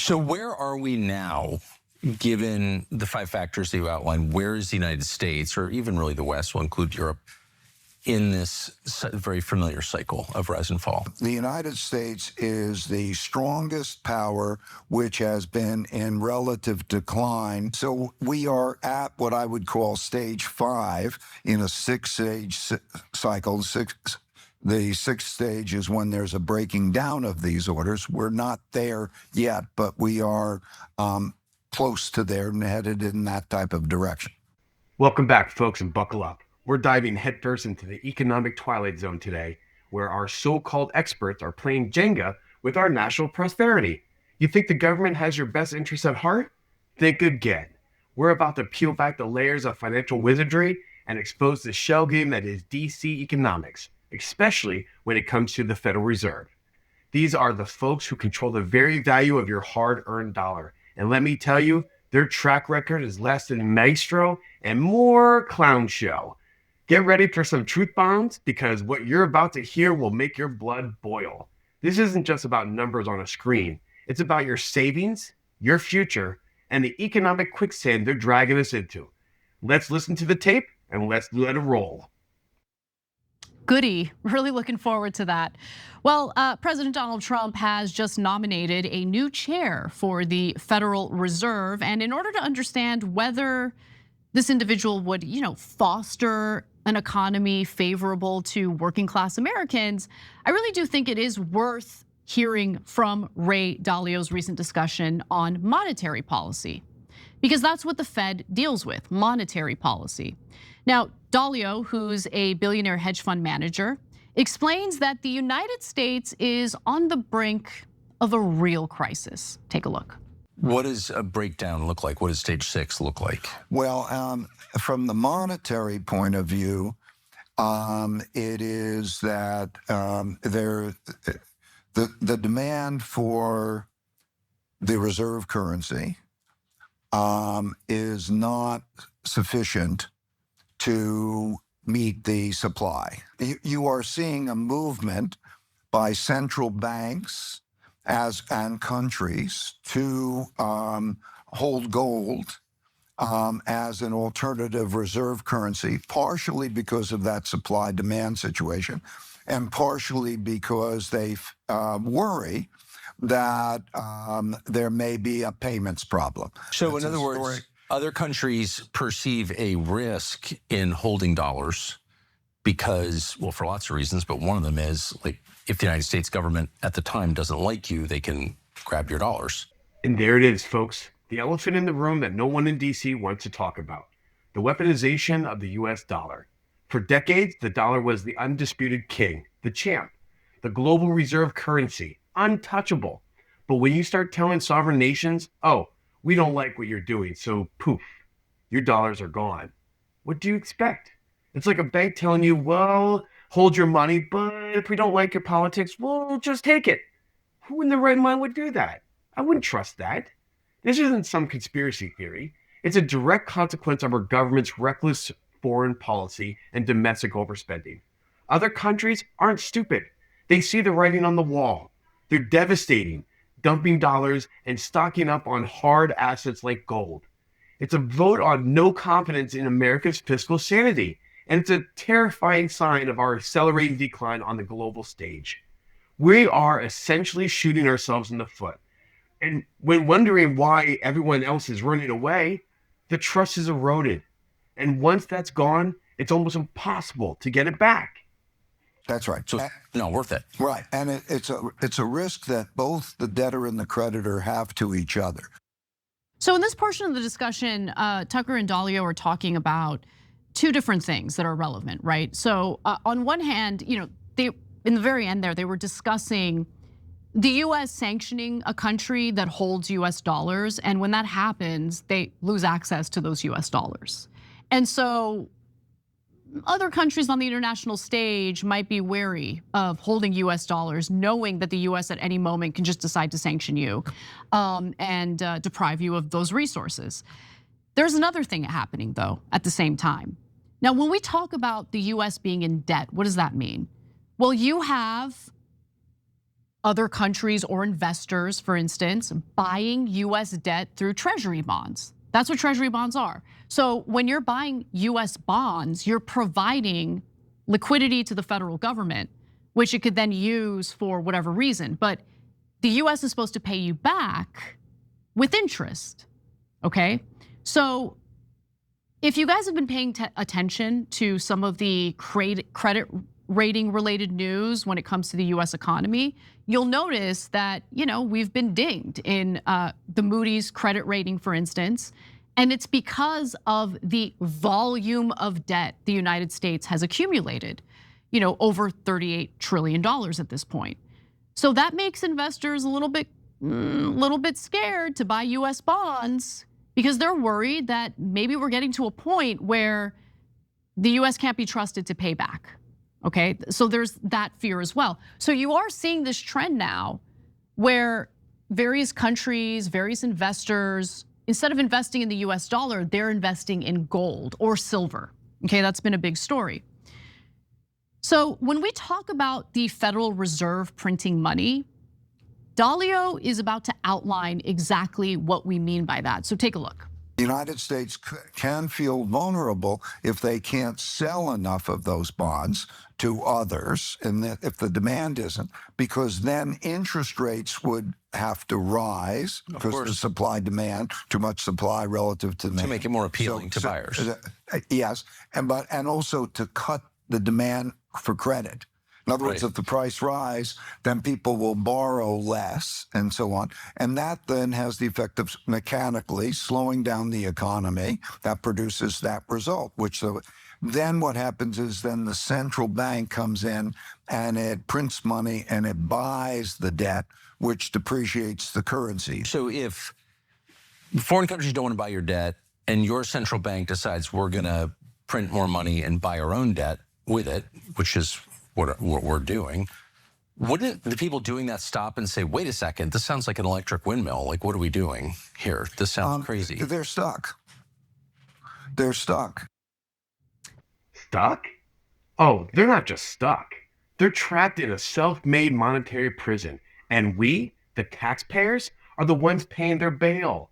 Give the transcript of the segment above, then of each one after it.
So where are we now, given the 5 factors that you outlined? Where is the United States, or even really the West, will include Europe, in this very familiar cycle of rise and fall? The United States is the strongest power, which has been in relative decline. So we are at what I would call stage 5 in a 6-stage cycle. The 6th stage is when there's a breaking down of these orders. We're not there yet, but we are close to there and headed in that type of direction. Welcome back, folks, and buckle up. We're diving headfirst into the economic twilight zone today, where our so-called experts are playing Jenga with our national prosperity. You think the government has your best interests at heart? Think again. We're about to peel back the layers of financial wizardry and expose the shell game that is DC economics, especially when it comes to the Federal Reserve. These are the folks who control the very value of your hard-earned dollar. And let me tell you, their track record is less than maestro and more clown show. Get ready for some truth bombs, because what you're about to hear will make your blood boil. This isn't just about numbers on a screen. It's about your savings, your future, and the economic quicksand they're dragging us into. Let's listen to the tape and let's let it roll. Goody, really looking forward to that. Well, President Donald Trump has just nominated a new chair for the Federal Reserve. And in order to understand whether this individual would, foster an economy favorable to working class Americans, I really do think it is worth hearing from Ray Dalio's recent discussion on monetary policy, because that's what the Fed deals with, monetary policy. Now, Dalio, who's a billionaire hedge fund manager, explains that the United States is on the brink of a real crisis. Take a look. What does a breakdown look like? What does stage 6 look like? Well, from the monetary point of view, it is that the demand for the reserve currency is not sufficient to meet the supply. You are seeing a movement by central banks and countries to hold gold as an alternative reserve currency, partially because of that supply-demand situation, and partially because they worry that there may be a payments problem. So in other words, other countries perceive a risk in holding dollars because, well, for lots of reasons, but one of them is, like, if the United States government at the time doesn't like you, they can grab your dollars. And there it is, folks. The elephant in the room that no one in DC wants to talk about. The weaponization of the US dollar. For decades, the dollar was the undisputed king, the champ, the global reserve currency, untouchable. But when you start telling sovereign nations, oh, we don't like what you're doing, so poof, your dollars are gone. What do you expect? It's like a bank telling you, well, hold your money, but if we don't like your politics, we'll just take it. Who in their right mind would do that? I wouldn't trust that. This isn't some conspiracy theory. It's a direct consequence of our government's reckless foreign policy and domestic overspending. Other countries aren't stupid. They see the writing on the wall. They're devastating, dumping dollars and stocking up on hard assets like gold. It's a vote on no confidence in America's fiscal sanity, and it's a terrifying sign of our accelerating decline on the global stage. We are essentially shooting ourselves in the foot. And when wondering why everyone else is running away, the trust is eroded. And once that's gone, it's almost impossible to get it back. That's right. So not worth it. Right, and it's a risk that both the debtor and the creditor have to each other. So in this portion of the discussion, Tucker and Dalio are talking about two different things that are relevant, right? So on one hand, they, in the very end there, they were discussing the US sanctioning a country that holds US dollars, and when that happens, they lose access to those US dollars. And so other countries on the international stage might be wary of holding US dollars, knowing that the US at any moment can just decide to sanction you and deprive you of those resources. There's another thing happening though at the same time. Now, when we talk about the US being in debt, what does that mean? Well, you have other countries or investors, for instance, buying US debt through Treasury bonds. That's what Treasury bonds are. So when you're buying US bonds, you're providing liquidity to the federal government, which it could then use for whatever reason. But the US is supposed to pay you back with interest, okay? So if you guys have been paying attention to some of the credit rating related news when it comes to the US economy, you'll notice that, we've been dinged in the Moody's credit rating, for instance. And it's because of the volume of debt the United States has accumulated, over $38 trillion at this point. So that makes investors a little bit scared to buy US bonds because they're worried that maybe we're getting to a point where the US can't be trusted to pay back. Okay, so there's that fear as well. So you are seeing this trend now where various countries, various investors, instead of investing in the US dollar, they're investing in gold or silver. Okay, that's been a big story. So when we talk about the Federal Reserve printing money, Dalio is about to outline exactly what we mean by that. So take a look. The United States can feel vulnerable if they can't sell enough of those bonds to others, and if the demand isn't, because then interest rates would have to rise because the supply-demand, too much supply relative to demand. To make it more appealing to buyers. Yes, and also to cut the demand for credit. In other words, if the price rise, then people will borrow less and so on. And that then has the effect of mechanically slowing down the economy. That produces that result, then what happens is then the central bank comes in and it prints money and it buys the debt, which depreciates the currency. So if foreign countries don't want to buy your debt and your central bank decides we're going to print more money and buy our own debt with it, which is what we're doing, wouldn't the people doing that stop and say, wait a second, this sounds like an electric windmill. Like, what are we doing here? This sounds crazy. They're stuck. They're stuck. Stuck? Oh, they're not just stuck. They're trapped in a self-made monetary prison. And we, the taxpayers, are the ones paying their bail.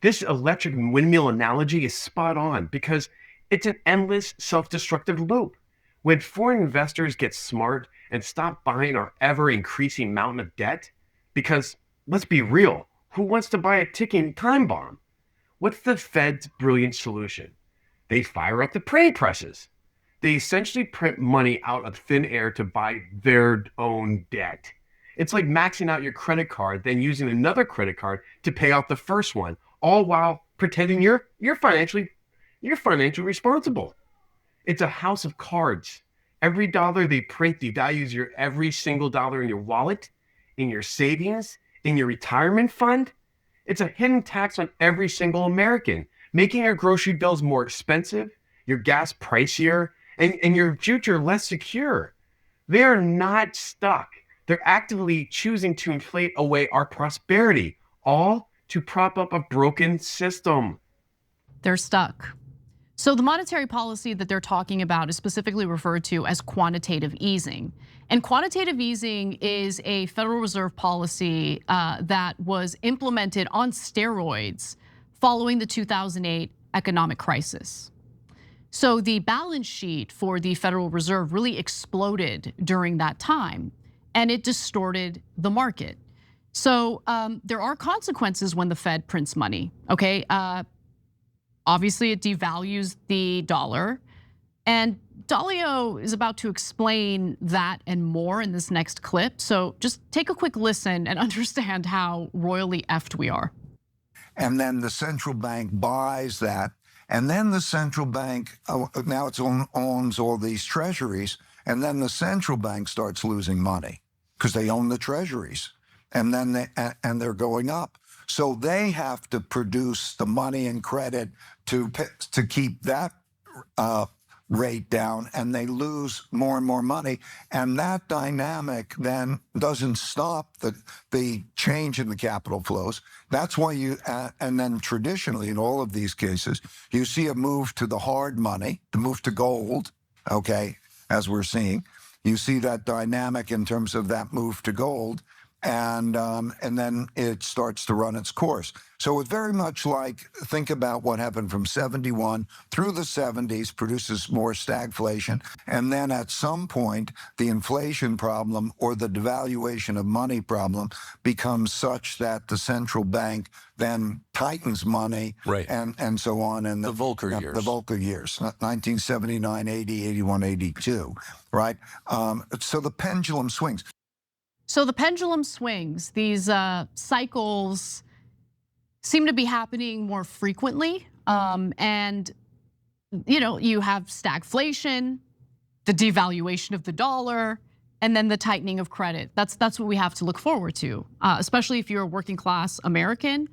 This electric windmill analogy is spot on because it's an endless self-destructive loop. When foreign investors get smart and stop buying our ever-increasing mountain of debt, because let's be real, who wants to buy a ticking time bomb? What's the Fed's brilliant solution? They fire up the printing presses. They essentially print money out of thin air to buy their own debt. It's like maxing out your credit card, then using another credit card to pay off the first one, all while pretending you're financially responsible. It's a house of cards. Every dollar they print devalues your every single dollar in your wallet, in your savings, in your retirement fund. It's a hidden tax on every single American, making your grocery bills more expensive, your gas pricier, and your future less secure. They are not stuck. They're actively choosing to inflate away our prosperity, all to prop up a broken system. They're stuck. So the monetary policy that they're talking about is specifically referred to as quantitative easing. And quantitative easing is a Federal Reserve policy that was implemented on steroids following the 2008 economic crisis. So the balance sheet for the Federal Reserve really exploded during that time, and it distorted the market. So there are consequences when the Fed prints money, okay? Obviously, it devalues the dollar. And Dalio is about to explain that and more in this next clip. So just take a quick listen and understand how royally effed we are. And then the central bank buys that. And then the central bank, now it owns all these treasuries. And then the central bank starts losing money because they own the treasuries. And then they're going up. So they have to produce the money and credit to keep that rate down, and they lose more and more money. And that dynamic then doesn't stop the change in the capital flows. That's why and then traditionally in all of these cases, you see a move to the hard money, the move to gold, okay, as we're seeing. You see that dynamic in terms of that move to gold. and then it starts to run its course. So it's very much like, think about what happened from 71 through the 70s, produces more stagflation, and then at some point, the inflation problem or the devaluation of money problem becomes such that the central bank then tightens money, Right. and so on. And The Volcker years. The Volcker years, 1979, 80, 81, 82, right? So the pendulum swings. So the pendulum swings. These cycles seem to be happening more frequently. And you have stagflation, the devaluation of the dollar, and then the tightening of credit. That's what we have to look forward to, especially if you're a working class American.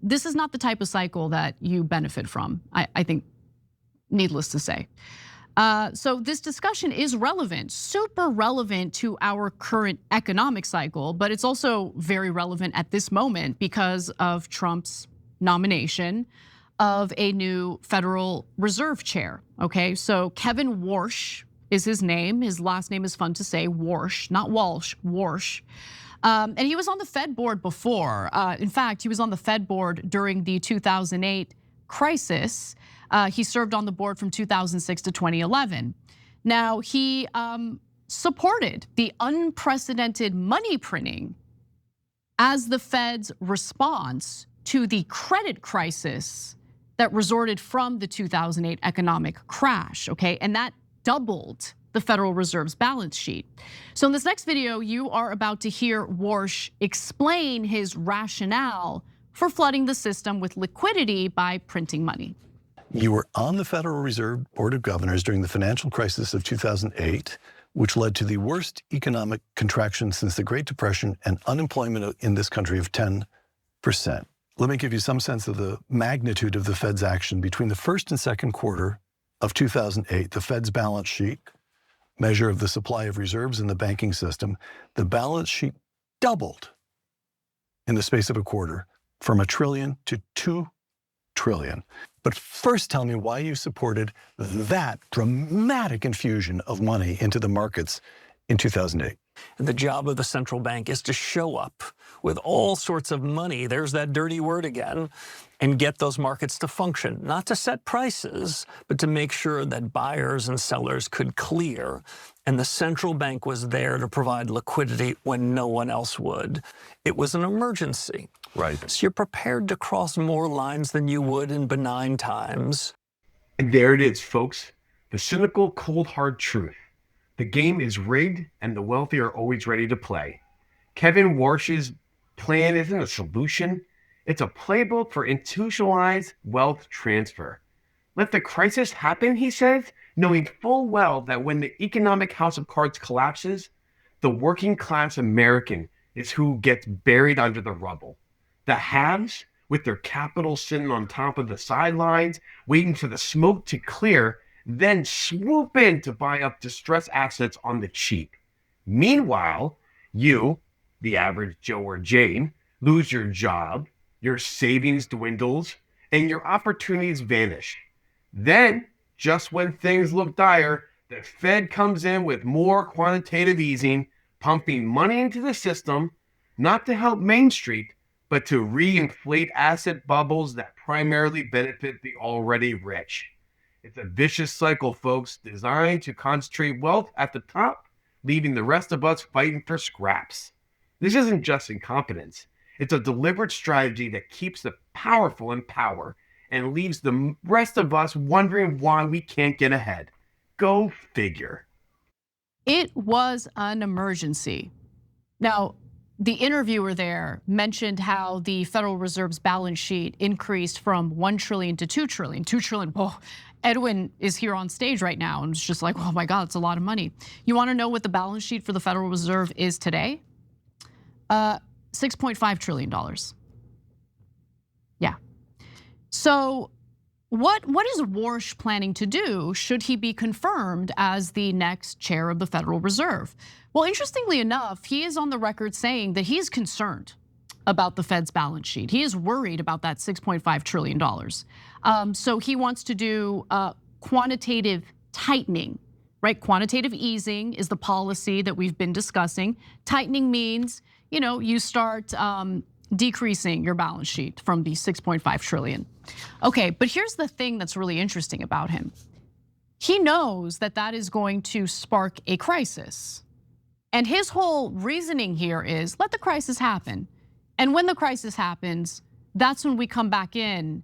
This is not the type of cycle that you benefit from, I think, needless to say. So this discussion is relevant, super relevant to our current economic cycle, but it's also very relevant at this moment because of Trump's nomination of a new Federal Reserve chair, okay? So Kevin Warsh is his name. His last name is fun to say, Warsh, not Walsh, Warsh. And he was on the Fed board before. In fact, he was on the Fed board during the 2008 crisis. He served on the board from 2006 to 2011. Now, he supported the unprecedented money printing as the Fed's response to the credit crisis that resorted from the 2008 economic crash, okay? And that doubled the Federal Reserve's balance sheet. So in this next video, you are about to hear Warsh explain his rationale for flooding the system with liquidity by printing money. You were on the Federal Reserve Board of Governors during the financial crisis of 2008, which led to the worst economic contraction since the Great Depression and unemployment in this country of 10%. Let me give you some sense of the magnitude of the Fed's action. Between the first and second quarter of 2008, the Fed's balance sheet, measure of the supply of reserves in the banking system, the balance sheet doubled in the space of a quarter from $1 trillion to $2 trillion. But first tell me why you supported that dramatic infusion of money into the markets in 2008. The job of the central bank is to show up with all sorts of money, there's that dirty word again, and get those markets to function, not to set prices, but to make sure that buyers and sellers could clear. And the central bank was there to provide liquidity when no one else would. It was an emergency. Right. So you're prepared to cross more lines than you would in benign times. And there it is, folks. The cynical, cold, hard truth. The game is rigged and the wealthy are always ready to play. Kevin Warsh's plan isn't a solution. It's a playbook for institutionalized wealth transfer. Let the crisis happen, he says, knowing full well that when the economic house of cards collapses, the working class American is who gets buried under the rubble. The haves, with their capital sitting on top of the sidelines, waiting for the smoke to clear, then swoop in to buy up distressed assets on the cheap. Meanwhile, you, the average Joe or Jane, lose your job, your savings dwindles, and your opportunities vanish. Then, just when things look dire, the Fed comes in with more quantitative easing, pumping money into the system, not to help Main Street, but to re-inflate asset bubbles that primarily benefit the already rich. It's a vicious cycle, folks, designed to concentrate wealth at the top, leaving the rest of us fighting for scraps. This isn't just incompetence. It's a deliberate strategy that keeps the powerful in power and leaves the rest of us wondering why we can't get ahead. Go figure. It was an emergency. Now, the interviewer there mentioned how the Federal Reserve's balance sheet increased from $1 trillion to $2 trillion. $2 trillion, whoa. Edwin is here on stage right now and it's just like, oh my God, it's a lot of money. You wanna know what the balance sheet for the Federal Reserve is today? $6.5 trillion. Yeah. So what is Warsh planning to do should he be confirmed as the next chair of the Federal Reserve? Well, interestingly enough, he is on the record saying that he is concerned about the Fed's balance sheet. He is worried about that $6.5 trillion. So he wants to do quantitative tightening, right? Quantitative easing is the policy that we've been discussing. Tightening means you start decreasing your balance sheet from the 6.5 trillion. Okay, but here's the thing that's really interesting about him. He knows that that is going to spark a crisis. And his whole reasoning here is let the crisis happen. And when the crisis happens, that's when we come back in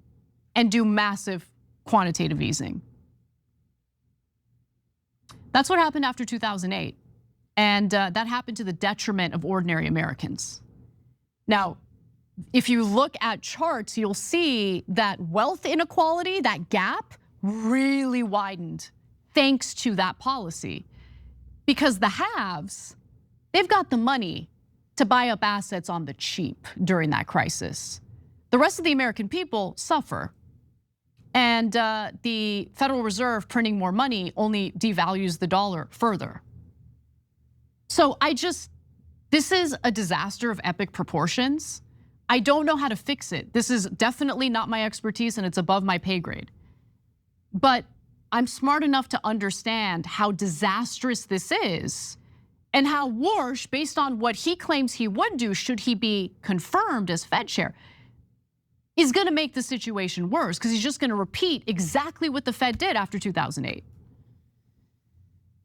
and do massive quantitative easing. That's what happened after 2008. And that happened to the detriment of ordinary Americans. Now, if you look at charts, you'll see that wealth inequality, that gap, really widened thanks to that policy. Because the haves, they've got the money to buy up assets on the cheap during that crisis. The rest of the American people suffer. And the Federal Reserve printing more money only devalues the dollar further. So this is a disaster of epic proportions. I don't know how to fix it. This is definitely not my expertise and it's above my pay grade. But I'm smart enough to understand how disastrous this is and how Warsh, based on what he claims he would do should he be confirmed as Fed chair, is gonna make the situation worse because he's just gonna repeat exactly what the Fed did after 2008.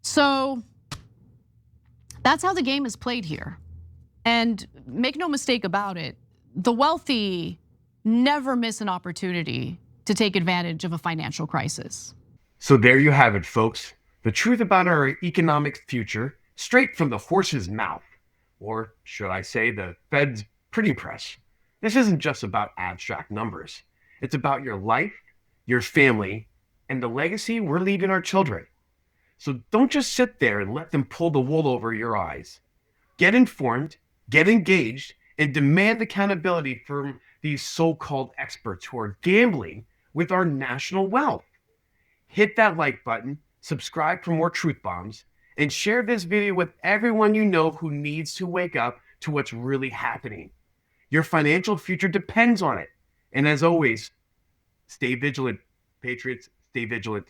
So that's how the game is played here. And make no mistake about it, the wealthy never miss an opportunity to take advantage of a financial crisis. So there you have it, folks. The truth about our economic future, straight from the horse's mouth, or should I say the Fed's printing press. This isn't just about abstract numbers. It's about your life, your family, and the legacy we're leaving our children. So don't just sit there and let them pull the wool over your eyes. Get informed, get engaged, and demand accountability from these so-called experts who are gambling with our national wealth. Hit that like button, subscribe for more truth bombs, and share this video with everyone you know who needs to wake up to what's really happening. Your financial future depends on it. And as always, stay vigilant, Patriots, stay vigilant.